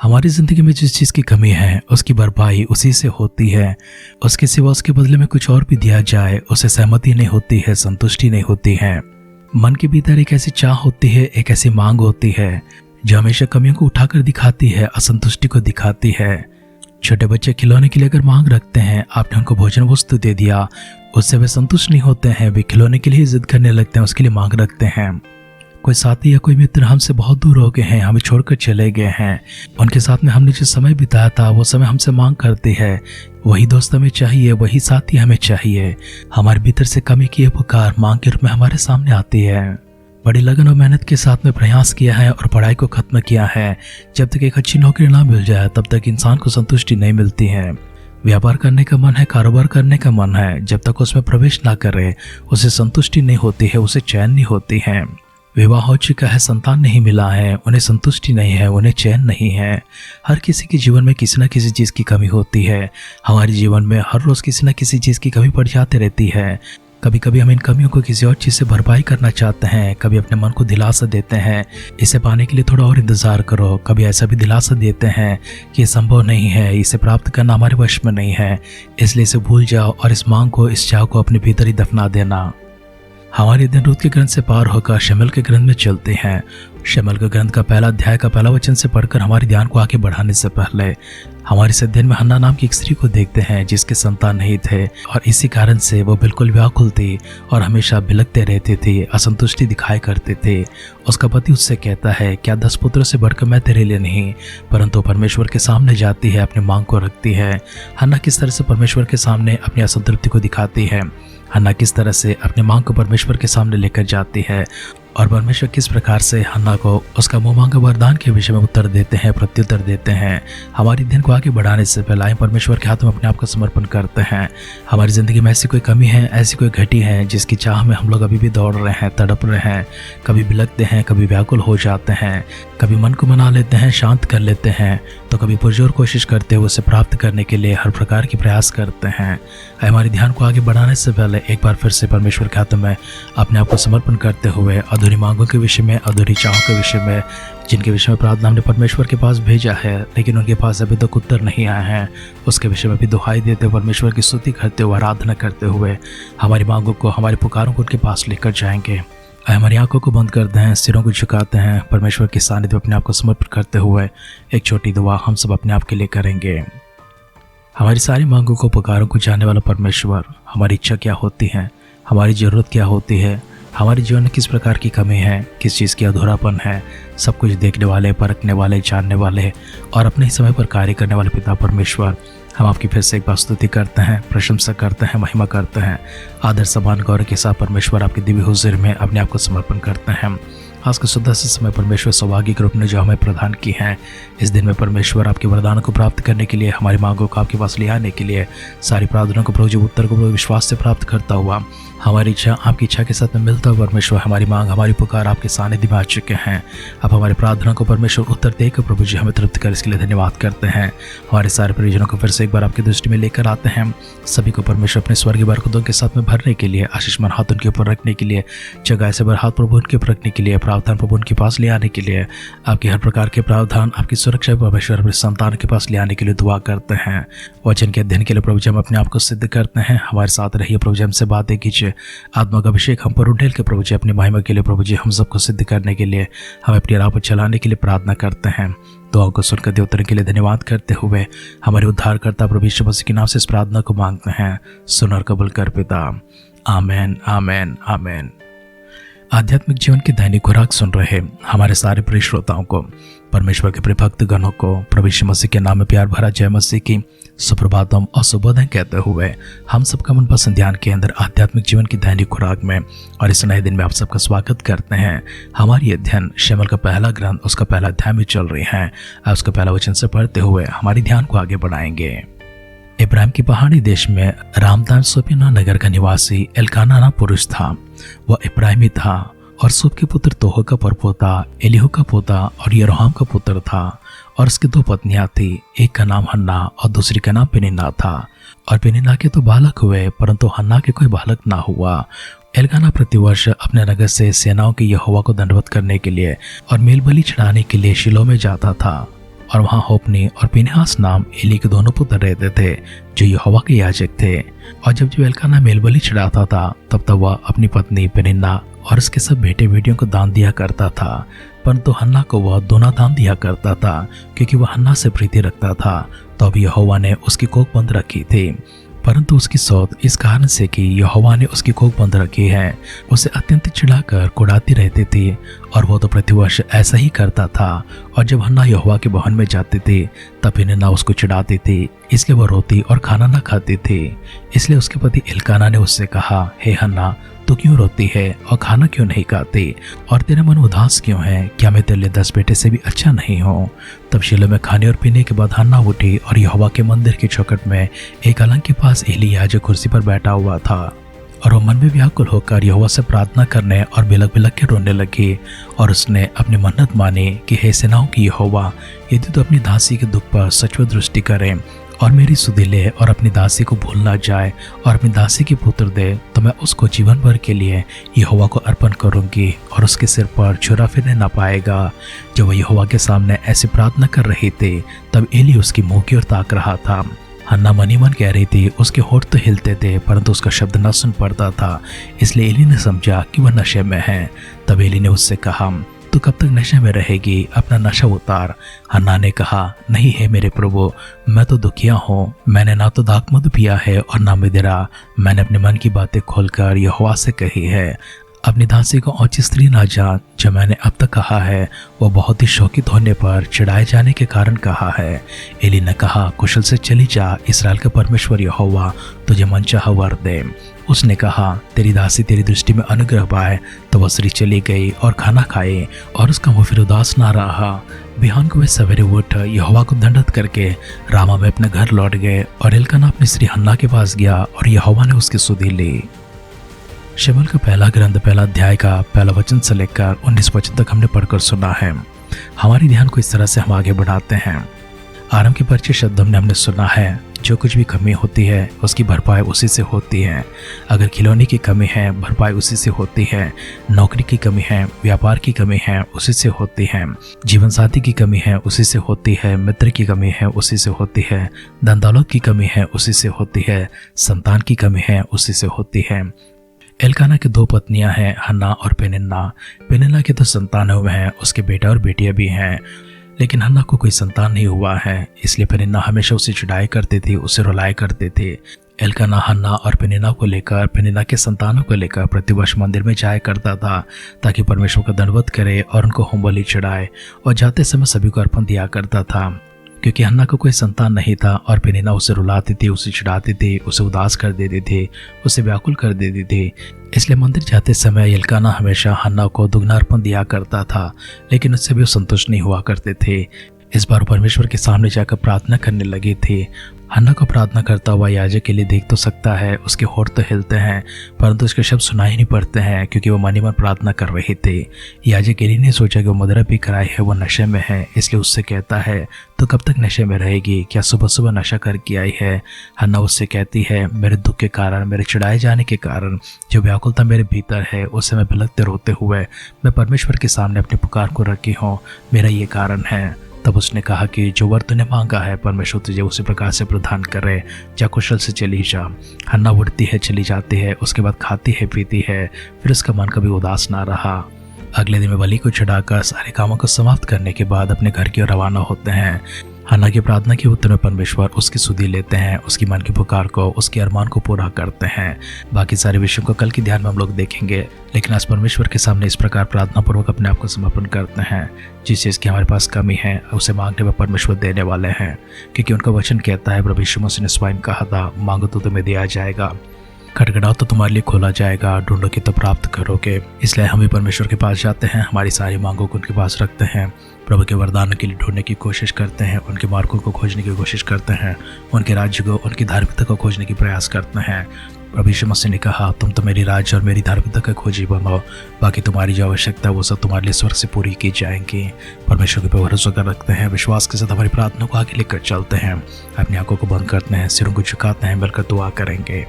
हमारी ज़िंदगी में जिस चीज़ की कमी है उसकी भरपाई उसी से होती है। उसके सिवा उसके बदले में कुछ और भी दिया जाए उसे सहमति नहीं होती है, संतुष्टि नहीं होती है। मन के भीतर एक ऐसी चाह होती है, एक ऐसी मांग होती है जो हमेशा कमियों को उठाकर दिखाती है, असंतुष्टि को दिखाती है। छोटे बच्चे खिलौने के लिए अगर मांग रखते हैं, आपने उनको भोजन वस्तु दे दिया, उससे वे संतुष्ट नहीं होते हैं, वे खिलौने के लिए जिद करने लगते हैं, उसके लिए मांग रखते हैं। कोई साथी या कोई मित्र हमसे बहुत दूर हो गए हैं, हमें छोड़कर चले गए हैं, उनके साथ में हमने जो समय बिताया था वो समय हमसे मांग करती है। वही दोस्त हमें चाहिए, वही साथी हमें चाहिए। हमारे भीतर से कमी की पुकार मांग के रूप में हमारे सामने आती है। बड़ी लगन और मेहनत के साथ में प्रयास किया है और पढ़ाई को खत्म किया है। जब तक एक अच्छी नौकरी ना मिल जाए तब तक इंसान को संतुष्टि नहीं मिलती है। व्यापार करने का मन है, कारोबार करने का मन है, जब तक उसमें प्रवेश ना करे उसे संतुष्टि नहीं होती है, उसे चैन नहीं होती है। विवाह हो चुका है, संतान नहीं मिला है, उन्हें संतुष्टि नहीं है, उन्हें चैन नहीं है। हर किसी के जीवन में किसी न किसी चीज़ की कमी होती है। हमारे जीवन में हर रोज़ किसी न किसी चीज़ की कमी पड़ जाती रहती है। कभी कभी हम इन कमियों को किसी और चीज़ से भरपाई करना चाहते हैं, कभी अपने मन को दिलासा देते हैं इसे पाने के लिए थोड़ा और इंतज़ार करो, कभी ऐसा भी दिलासा देते हैं कि ये संभव नहीं है, इसे प्राप्त करना हमारे वश में नहीं है, इसलिए इसे भूल जाओ और इस मांग को, इस चाह को अपने भीतर ही दफना देना। हमारे दिन रूत के ग्रंथ से पार होकर शमूएल के ग्रंथ में चलते हैं। शमूएल के ग्रंथ का पहला अध्याय का पहला वचन से पढ़कर हमारे ध्यान को आगे बढ़ाने से पहले हमारे इस अध्ययन में हन्ना नाम की एक स्त्री को देखते हैं जिसके संतान नहीं थे और इसी कारण से वो बिल्कुल व्याकुल थी और हमेशा बिलखते रहते थे, असंतुष्टि दिखाई करते थे। उसका पति उससे कहता है, क्या 10 पुत्रों से बढ़कर मैं तेरे लिए नहीं, परंतु परमेश्वर के सामने जाती है, अपनी मांग को रखती है। हन्ना किस तरह से परमेश्वर के सामने अपनी असंतृप्ति को दिखाती है, हन्ना किस तरह से अपनी मांग को परमेश्वर के सामने लेकर जाती है और परमेश्वर किस प्रकार से हन्ना को उसका मुंह मांगा वरदान के विषय में उत्तर देते हैं, प्रत्युत्तर देते हैं। हमारी दिन को आगे बढ़ाने से पहले आए परमेश्वर के हाथ में अपने आप को समर्पण करते हैं। हमारी ज़िंदगी में ऐसी कोई कमी है, ऐसी कोई घटी है जिसकी चाह में हम लोग अभी भी दौड़ रहे हैं, तड़प रहे हैं, कभी बिलखते हैं, कभी व्याकुल हो जाते हैं, कभी मन को मना लेते हैं, शांत कर लेते हैं, तो कभी पुरजोर कोशिश करते हुए उसे प्राप्त करने के लिए हर प्रकार की प्रयास करते हैं। हमारे ध्यान को आगे बढ़ाने से पहले एक बार फिर से परमेश्वर के हाथ में अपने आप को समर्पण करते हुए अधूरी मांगों के विषय में, अधूरी चाहों के विषय में, जिनके विषय में प्रार्थना हमने परमेश्वर के पास भेजा है लेकिन उनके पास अभी तक उत्तर नहीं आया है, उसके विषय में भी दुहाई देते हुए, परमेश्वर की स्तुति करते हुए, आराधना करते हुए हमारी मांगों को, हमारी पुकारों को उनके पास लेकर जाएंगे। हमारी आंखों को बंद करते हैं, सिरों को झुकाते हैं, परमेश्वर के सानिध्य में अपने आप को समर्पित करते हुए एक छोटी दुआ हम सब अपने आप के लिए करेंगे। हमारी सारी मांगों को, पुकारों को जानने वाला परमेश्वर, हमारी इच्छा क्या होती है, हमारी ज़रूरत क्या होती है, हमारे जीवन में किस प्रकार की कमी है, किस चीज़ की अधूरापन है, सब कुछ देखने वाले, परखने वाले, जानने वाले और अपने ही समय पर कार्य करने वाले पिता परमेश्वर, हम आपकी फिर से एक बार स्तुति करते हैं, प्रशंसा करते हैं, महिमा करते हैं। आदर सम्मान गौरव के साथ परमेश्वर आपके दिव्य हुजूर में अपने आप को समर्पण करते हैं। आज के शुद्ध से समय परमेश्वर सौभाग्य के रूप में जो हमें प्रदान की है, इस दिन में परमेश्वर आपके वरदान को प्राप्त करने के लिए, हमारी मांगों को आपके पास ले आने के लिए, सारी प्रार्थनाओं को प्रभु जी उत्तर को विश्वास से प्राप्त करता हुआ, हमारी इच्छा आपकी इच्छा के साथ में मिलता हुआ परमेश्वर हमारी मांग, हमारी पुकार आपके सानिध्य में आ चुके हैं। अब हमारी प्रार्थना को परमेश्वर उत्तर देकर प्रभु जी हमें तृप्त कर इसके लिए धन्यवाद करते हैं। हमारे सारे परिजनों को फिर से एक बार आपकी दृष्टि में लेकर आते हैं। सभी को परमेश्वर अपने स्वर्गीय बरकतों के साथ में भरने के लिए, आशीषमान हाथ उनके ऊपर रखने के लिए, जगह से भर हाथ प्रभु उनके ऊपर रखने के लिए, प्रावधान प्रभु उनके पास ले आने के लिए, आपके हर प्रकार के प्रावधान, आपकी सुरक्षा परमेश्वर अपने संतान के पास ले आने के लिए दुआ करते हैं। वचन के अध्ययन के लिए प्रभु जी हम अपने आप को सिद्ध करते हैं। हमारे साथ रहिए प्रभु जी, हमसे बातें कीजिए, आत्मा का अभिषेक हम पर उठेल के प्रभु जी अपनी महिमा के लिए प्रभु जी हम सबको सिद्ध करने के लिए, हमें अपनी राह पर चलाने के लिए प्रार्थना करते हैं। दुआओं को सुनकर दे उत्तर के लिए धन्यवाद करते हुए हमारे उद्धारकर्ता प्रभु यीशु मसीह के नाम से इस प्रार्थना को मांगते हैं। सुन और कबूल कर पिता। आमेन, आमेन, आमेन। आध्यात्मिक जीवन की दैनिक खुराक सुन रहे हमारे सारे प्रिय श्रोताओं को, परमेश्वर के प्रिय भक्त गणों को प्रभु यीशु मसीह के नाम में प्यार भरा जय मसीह की सुप्रभातम और सुबोधन कहते हुए हम सबका मनपसंद ध्यान के अंदर आध्यात्मिक जीवन की दैनिक खुराक में और इस नए दिन में आप सबका स्वागत करते हैं। हमारी अध्ययन शमूएल का पहला ग्रंथ, उसका पहला अध्याय में चल रही है। आप उसका पहला वचन से पढ़ते हुए हमारी ध्यान को आगे बढ़ाएंगे। इब्राहिम की पहाड़ी देश में रामदान सोपिना नगर का निवासी एल्काना नाम पुरुष था। वह इब्राहिमी था और सूप के पुत्र तोह का परपोता, एलीहू का पोता और यरोहाम का पुत्र था और उसकी 2 पत्नियां थी। एक का नाम हन्ना और दूसरी का नाम पेनिन्ना था। और पेनिन्ना के तो बालक हुए परंतु हन्ना के कोई बालक ना हुआ। एल्काना प्रतिवर्ष अपने नगर से सेनाओं के यहोवा को दंडवत करने के लिए और मेल बलि चढ़ाने के लिए शिलो में जाता था और वहाँ होपनी और पिनहास नाम एली के दोनों पुत्र रहते थे जो यहोवा के याजक थे। और जब एल्काना मेलबलि चढ़ाता था तब वह अपनी पत्नी पेनिन्ना और उसके सब बेटे बेटियों को दान दिया करता था, परंतु हन्ना को वह दोना दान दिया करता था क्योंकि वह हन्ना से प्रीति रखता था। तो अब यहोवा ने उसकी कोख बंद रखी थी, परंतु उसकी सौत इस कारण से कि यहोवा ने उसकी कोख बंद रखी है उसे अत्यंत चिढ़ाकर कुड़ाती रहती थी, और वो तो प्रतिवर्ष ऐसा ही करता था। और जब हन्ना यहोवा के भवन में जाती थी तब पेनिन्ना उसको चिढ़ाती थी, इसलिए वह रोती और खाना न खाती थी। इसलिए उसके पति एल्काना ने उससे कहा, हे हन्ना, तू क्यों रोती है और खाना क्यों नहीं खाती, और तेरा मन उदास क्यों है? क्या मैं तेरे लिए 10 बेटे से भी अच्छा नहीं हूँ? तब शीलो में खाने और पीने के बाद हन्ना उठी और यहोवा के मंदिर की चौखट में एक अलंग के पास एली याजक कुर्सी पर बैठा हुआ था, और वह मन में व्याकुल होकर यहोवा से प्रार्थना करने और बिलक बिलक के रोने लगी। और उसने अपनी मन्नत मानी कि हे सेनाओं की यहोवा, यदि तू अपनी दासी के दुख पर सचमुच दृष्टि करे और मेरी सुधि ले और अपनी दासी को भूल ना जाए और अपनी दासी की पुत्र दे, तो मैं उसको जीवन भर के लिए यहोवा को अर्पण करूंगी और उसके सिर पर छुरा फिरने ना पाएगा। जब वह यहोवा के सामने ऐसी प्रार्थना कर रही थी तब एली उसकी मुंह की ओर ताक रहा था। हन्ना मनी मन कह रही थी, उसके होठ तो हिलते थे परंतु उसका शब्द न सुन पड़ता था, इसलिए एली ने समझा कि वह नशे में है। तब एली ने उससे कहा, तू कब तक नशे में रहेगी? अपना नशा उतार। हन्ना ने कहा, नहीं है मेरे प्रभु, मैं तो दुखिया हूँ। मैंने ना तो दाखमधु पिया है और ना मदिरा। मैंने अपने मन की बातें खोलकर यहोवा से कही है। अपनी दासी को औची स्त्री ना जान। जो मैंने अब तक कहा है वह बहुत ही शौकित होने पर चिढ़ाए जाने के कारण कहा है। एली ने कहा, कुशल से चली जा, इसराइल का परमेश्वर यहोवा तुझे मनचाहा वर दे। उसने कहा, तेरी दासी तेरी दृष्टि में अनुग्रह पाए। तो वह स्त्री चली गई और खाना खाए और उसका मुँह फिर उदास ना रहा। बिहान को वे सवेरे उठ यहोवा को दंडवत करके रामा में अपने घर लौट गए, और एल्काना अपनी स्त्री हन्ना के पास गया और यहोवा ने उसकी सुधि ली। शमूएल का पहला ग्रंथ पहला अध्याय का पहला वचन से लेकर 19 वचन तक हमने पढ़कर सुना है। हमारी ध्यान को इस तरह से हम आगे बढ़ाते हैं। आरंभ के परिचय शब्द हमने सुना है, जो कुछ भी कमी होती है उसकी भरपाई उसी से होती है। अगर खिलौने की कमी है, भरपाई उसी से होती है। नौकरी की कमी है, व्यापार की कमी है, उसी से होती है। जीवन साथी की कमी है, उसी से होती है। मित्र की कमी है, उसी से होती है। धन दौलत की कमी है, उसी से होती है। संतान की कमी है, उसी से होती है। एल्काना की 2 पत्नियां हैं, हन्ना और पेनिन्ना। पेनिन्ना के तो संतान हुए हैं, उसके बेटा और बेटियां भी हैं, लेकिन हन्ना को कोई संतान नहीं हुआ है। इसलिए पेनिन्ना हमेशा उसे चिढ़ाया करते थे, उसे रुलाया करते थे। एल्काना हन्ना और पेनिन्ना को लेकर, पेनिन्ना के संतानों को लेकर प्रतिवर्ष मंदिर में जाया करता था ताकि परमेश्वर का दंडवत करे और उनको होम बलि चढ़ाए, और जाते समय सभी को अर्पण दिया करता था। क्योंकि हन्ना को कोई संतान नहीं था और पेनिन्ना उसे रुलाती थी, उसे चिढ़ाती थी, उसे उदास कर देती थी, उसे व्याकुल कर देती थी। इसलिए मंदिर जाते समय एल्काना हमेशा हन्ना को दुगना अर्पण दिया करता था, लेकिन उससे भी वो संतुष्ट नहीं हुआ करते थे। इस बार परमेश्वर के सामने जाकर प्रार्थना करने लगी थी। हन्ना को प्रार्थना करता हुआ याजक एली देख तो सकता है, उसके होठ तो हिलते हैं, परंतु उसके शब्द सुनाई नहीं पड़ते हैं क्योंकि वो मन ही मन प्रार्थना कर रही थी। याजक एली ने सोचा कि वो मदिरा पी कर आई है, वो नशे में है, इसलिए उससे कहता है, तो कब तक नशे में रहेगी? क्या सुबह सुबह नशा करके आई है? हन्ना उससे कहती है, मेरे दुख के कारण, मेरे चिढ़ाए जाने के कारण जो व्याकुलता मेरे भीतर है, उससे मैं बिलखते रोते हुए मैं परमेश्वर के सामने अपनी पुकार को रखी हूँ, मेरा ये कारण है। तब उसने कहा कि जो वर तूने मांगा है परमेश्वर तुझे उसी प्रकार से प्रदान करे, जा कुशल से चली जा। हन्ना उठती है, चली जाती है, उसके बाद खाती है, पीती है, फिर उसका मन कभी उदास ना रहा। अगले दिन में बलि को चढ़ाकर सारे कामों को समाप्त करने के बाद अपने घर की ओर रवाना होते हैं। हन्ना की प्रार्थना के उत्तर में परमेश्वर उसकी सुधि लेते हैं, उसकी मन की पुकार को, उसके अरमान को पूरा करते हैं। बाकी सारे विषयों को कल के ध्यान में हम लोग देखेंगे, लेकिन आज परमेश्वर के सामने इस प्रकार प्रार्थना पूर्वक अपने आप को समर्पण करते हैं। जिस चीज़ की हमारे पास कमी है उसे मांगने में परमेश्वर देने वाले हैं, क्योंकि उनका वचन कहता है, प्रभु यीशु मसीह ने स्वयं कहा था, मांगो तो तुम्हें दिया जाएगा, खटखटाओ तो तुम्हारे लिए खोला जाएगा, ढूंढोगे तो प्राप्त करोगे। इसलिए हम भी परमेश्वर के पास जाते हैं, हमारी सारी मांगों को उनके पास रखते हैं, प्रभु के वरदानों के लिए ढूंढने की कोशिश करते हैं, उनके मार्गों को खोजने की कोशिश करते हैं, उनके राज्य को, उनकी धार्मिकता को खोजने की प्रयास करते हैं। प्रभु यीशु मसीह ने कहा, तुम तो मेरी राज्य और मेरी धार्मिकता का खोजी बनो, बाकी तुम्हारी जो आवश्यकता है वो सब तुम्हारे लिए स्वर्ग से पूरी की जाएंगी। परमेश्वर के पे भरोसा कर रखते हैं, विश्वास के साथ हमारी प्रार्थना को आगे लेकर चलते हैं, अपनी आंखों को बंद करते हैं, सिरों को झुकाते हैं, मिलकर दुआ करेंगे।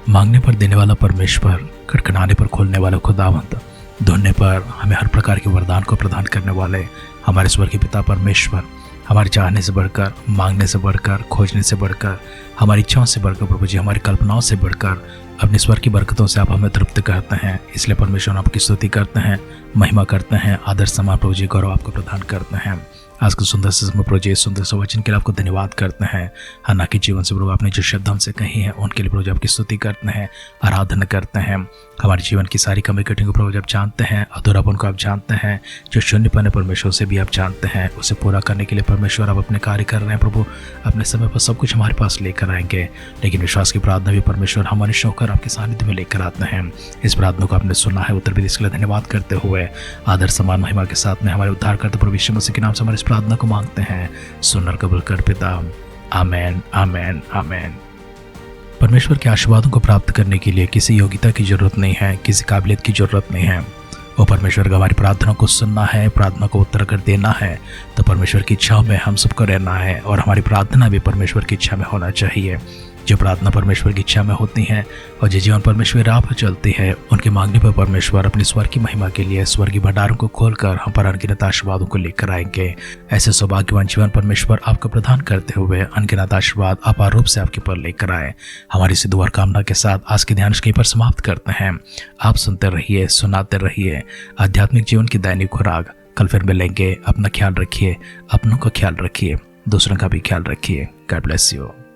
मांगने पर देने वाला परमेश्वर, खटखटाने पर खोलने वाला खुदावंद, ढूंढने पर हमें हर प्रकार के वरदान को प्रदान करने वाले हमारे स्वर्गीय पिता परमेश्वर, हमारे चाहने से बढ़कर, मांगने से बढ़कर, खोजने से बढ़कर, हमारी इच्छाओं से बढ़कर प्रभु जी, हमारी कल्पनाओं से बढ़कर अपने स्वर की बरकतों से आप हमें तृप्त करते हैं। इसलिए परमेश्वर आपकी स्तुति करते हैं, महिमा करते हैं, आदर सम्मान प्रभु जी, गौरव आपको प्रदान करते हैं। आज के सुंदर से समय प्रभु जी, सुंदर से वचन के लिए आपको धन्यवाद करते हैं। हन्ना के जीवन से प्रभु आपने जो शब्द हमसे कही है उनके लिए प्रभु जी आपकी स्तुति करते हैं, आराधना करते हैं। हमारे जीवन की सारी कमी कटिंग को प्रभु जी आप जानते हैं, अधूरापन को आप जानते हैं, जो शून्यपन है परमेश्वर से भी आप जानते हैं। उसे पूरा करने के लिए परमेश्वर आप अपने कार्य कर रहे हैं प्रभु। अपने समय पर सब कुछ हमारे पास लेकर आएंगे, लेकिन विश्वास की प्रार्थना भी परमेश्वर हम मनुष्य होकर आपके सानिध्य में लेकर आते हैं। इस प्रार्थना को आपने सुना है, उत्तर भी इसके लिए धन्यवाद करते हुए आदर सम्मान महिमा के साथ में हमारे उद्धारकर्ता प्रभु यीशु मसीह के नाम से हमारे इस प्रार्थना को मांगते हैं। सुनकर कबूल कर पिता, आमेन, आमेन, आमेन। परमेश्वर के आशीर्वादों को प्राप्त करने के लिए किसी योग्यता की जरूरत नहीं है, किसी काबिलियत की जरूरत नहीं है। वो परमेश्वर को हमारी प्रार्थना को सुनना है, प्रार्थना को उत्तर कर देना है। तो परमेश्वर की इच्छा में हम सबको रहना है और हमारी प्रार्थना भी परमेश्वर की इच्छा में होना चाहिए। जो प्रार्थना परमेश्वर की इच्छा में होती हैं और जो जीवन परमेश्वर राह पर चलती है, उनके मांगने पर परमेश्वर अपनी स्वर की महिमा के लिए स्वर्गीय भंडारों को खोलकर हम पर अनगिनत आशीर्वादों को लेकर आएंगे। ऐसे सौभाग्यवान जीवन परमेश्वर आपको प्रदान करते हुए अनगिनत आशीर्वाद अपार रूप से आपके पर लेकर आए। हमारी इस दुआ और कामना के साथ आज के ध्यान कहीं पर समाप्त करते हैं। आप सुनते रहिए, सुनाते रहिए आध्यात्मिक जीवन की दैनिक खुराक। कल फिर मिलेंगे। अपना ख्याल रखिए, अपनों का ख्याल रखिए, दूसरों का भी ख्याल रखिए। God bless you.